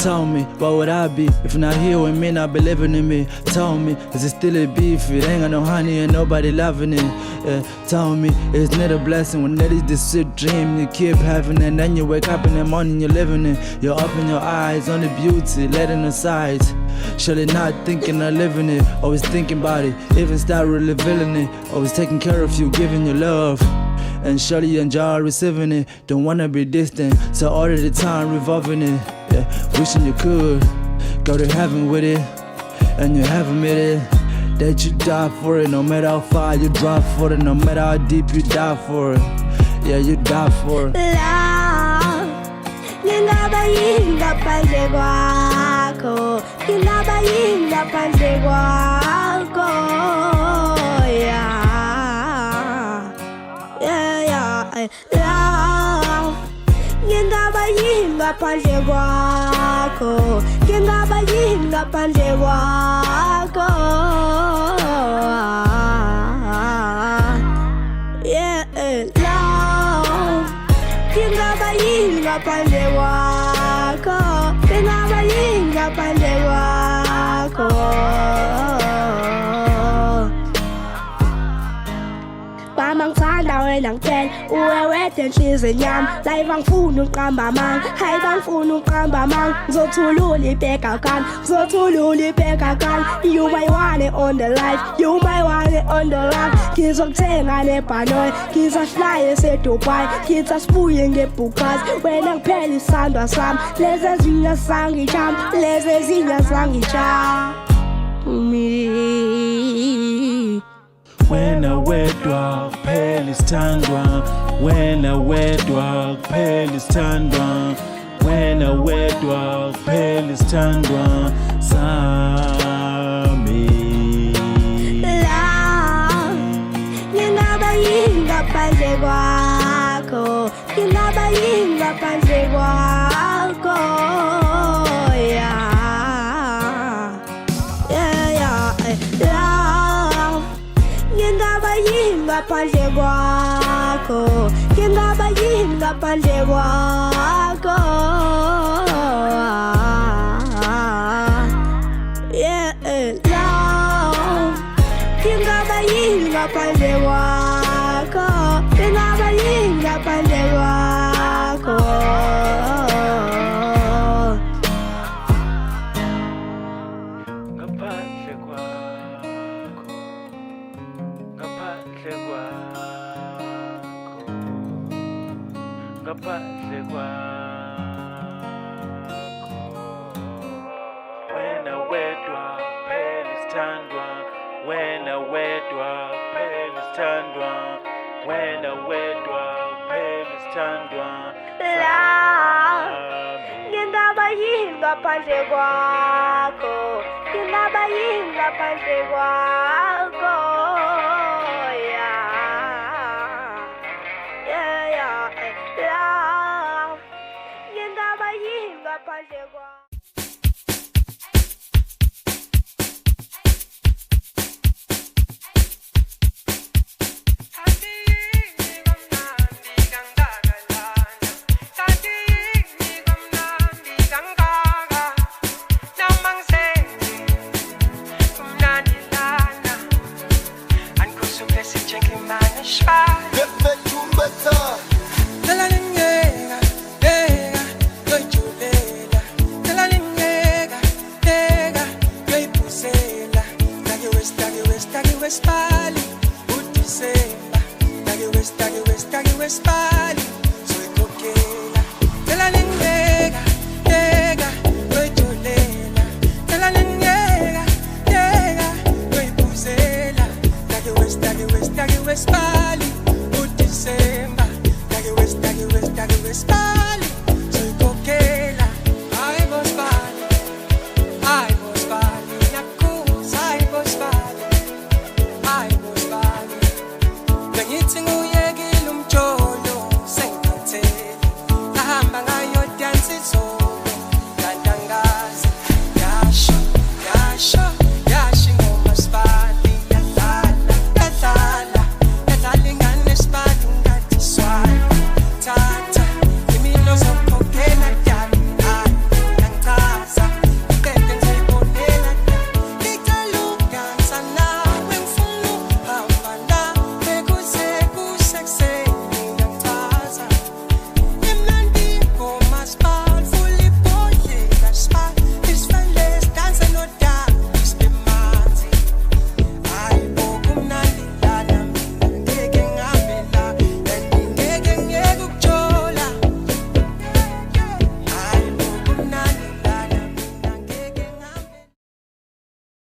Tell me, what would I be if you're not here with me, not be living in me? Tell me, is it still a beef? It ain't got no honey and nobody loving it. Tell me, isn't it a blessing when it is this sweet dream you keep having, and then you wake up in the morning, you're living it. You open your eyes on the beauty, letting aside. Surely not thinking of living it, always thinking about it, even start really feeling it. Always taking care of you, giving you love, and surely you enjoy receiving it. Don't wanna be distant, so all of the time revolving it. Yeah, wishing you could go to heaven with it, and you haven't made it. That you die for it, no matter how far you drive for it, no matter how deep you die for it. Yeah, you die for it. Love, ngingabayinga phandle kwakho, ngingabayinga phandle kwakho. Love, ngingabayinga phandle kwakho, ngingabayinga phandle kwakho. Love, ngingabayinga phandle kwakho, ngingabayinga phandle kwakho. Bamangithanda wena ngempela, uwe wedwa enhliziyweni yami. La bangifuna uqamba amanga, hayi bangifuna uqamba amanga. Ngizothulula ibheka kami, ngizothulula ibheka kami. You my one on the life, you my one on the life. Ngizokuthenga nebhanoyi, ngizohlala eseDubai, ngizasibuye ngebhukazi. Wena kuphela isandwa sami, lezi ezinye zangijama, lezi ezinye zangijama. Wena wedwa kuphela isithandwa, wena wedwa kuphela isithandwa, wena wedwa kuphela isithandwa sami. Love, ngingabayinga phandle kwakho, ngingabayinga phandle kwakho. Ngingabayinga phandle kwakho, ngingabayinga phandle kwakho. Love, ngingabayinga phandle kwakho, ngingabayinga phandle kwakho. Ngaphandle kwakho, ngaphandle kwakho, ngaphandle kwakho. Wena wedwa kuphela isithandwa, wena wedwa kuphela isithandwa, wena wedwa kuphela isithandwa. Love, ngingabayinga phandle kwakho, ngingabayinga phandle kwakho. Love, ngingabayinga phandle kwakho. Spali, Udisemba, Dagi West,